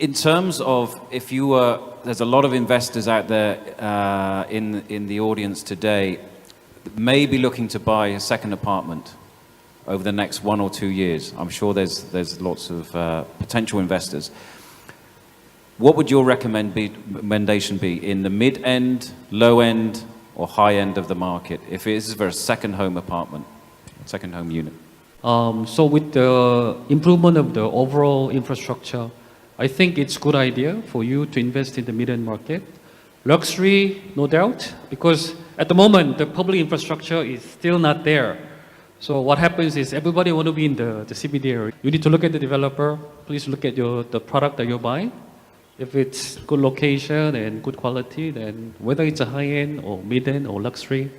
In terms of if you were, there's a lot of investors out there in the audience today that may be looking to buy a second apartment over the next 1 or 2 years. I'm sure there's lots of potential investors. What would your recommendation be in the mid-end, low-end, or high-end of the market if it is for a second home apartment, second home unit? So with the improvement of the overall infrastructure, I think it's a good idea for you to invest in the mid-end market. Luxury, no doubt, because at the moment, the public infrastructure is still not there. So what happens is everybody want to be in the CBD area. You need to look at the developer. Please look at the product that you're buying. If it's good location and good quality, then whether it's a high-end or mid-end or luxury,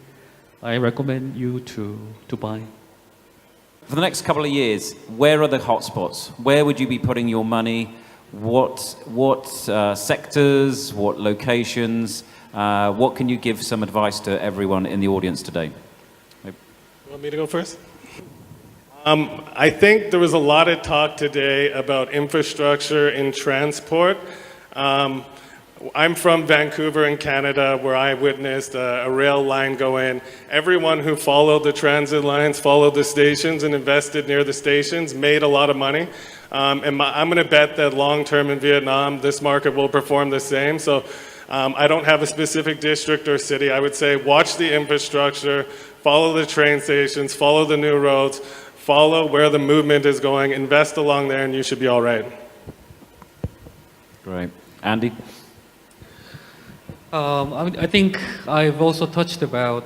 I recommend you to buy. For the next couple of years, where are the hotspots? Where would you be putting your money? What sectors, what locations, what can you give some advice to everyone in the audience today? You want me to go first? I think there was a lot of talk today about infrastructure in transport. I'm from Vancouver in Canada, where I witnessed a rail line go in. Everyone who followed the transit lines, followed the stations and invested near the stations made a lot of money. And I'm going to bet that long-term in Vietnam, this market will perform the same. So I don't have a specific district or city. I would say watch the infrastructure, follow the train stations, follow the new roads, follow where the movement is going, invest along there, and you should be all right. Great. Andy? I think I've also touched about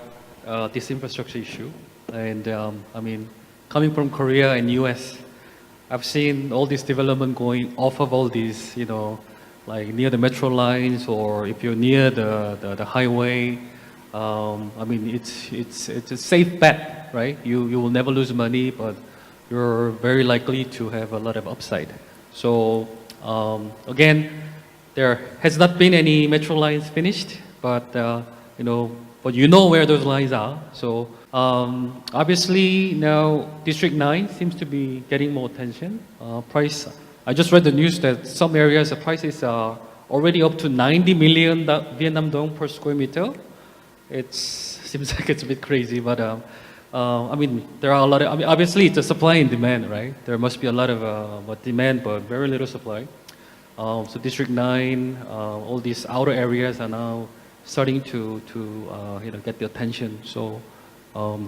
this infrastructure issue. And I mean, coming from Korea and US, I've seen all this development going off of all these, you know, like near the metro lines, or if you're near the highway. I mean, it's a safe bet, right? You will never lose money, but you're very likely to have a lot of upside. So again, there has not been any metro lines finished, but you know where those lines are. So obviously now District 9 seems to be getting more attention. Price. I just read the news that some areas the prices are already up to 90 million Vietnam dong per square meter. It seems like it's a bit crazy, but I mean, there are a lot of. I mean, obviously, it's a supply and demand, right? There must be a lot of demand, but very little supply. So District 9, all these outer areas are now starting to get the attention. So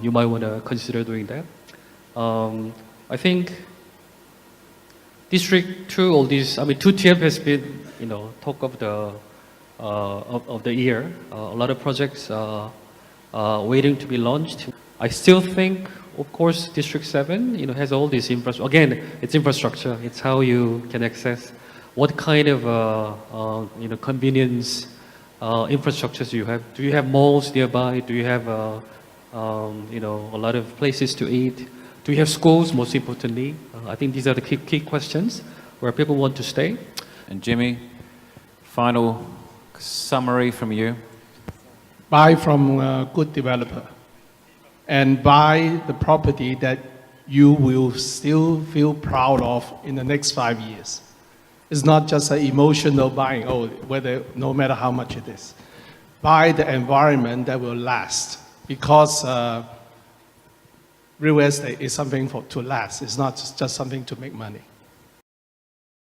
you might want to consider doing that. I think District 2, all these. I mean, 2TF has been talk of the year. A lot of projects are waiting to be launched. I still think, of course, District 7, has all this infrastructure. Again, it's infrastructure. It's how you can access. What kind of convenience infrastructures do you have? Do you have malls nearby? Do you have a lot of places to eat? Do you have schools? Most importantly, I think these are the key questions where people want to stay. And Jimmy, final summary from you. Buy from a good developer, and buy the property that you will still feel proud of in the next 5 years. It's not just an emotional buying, no matter how much it is. Buy the environment that will last, because real estate is something to last. It's not just something to make money.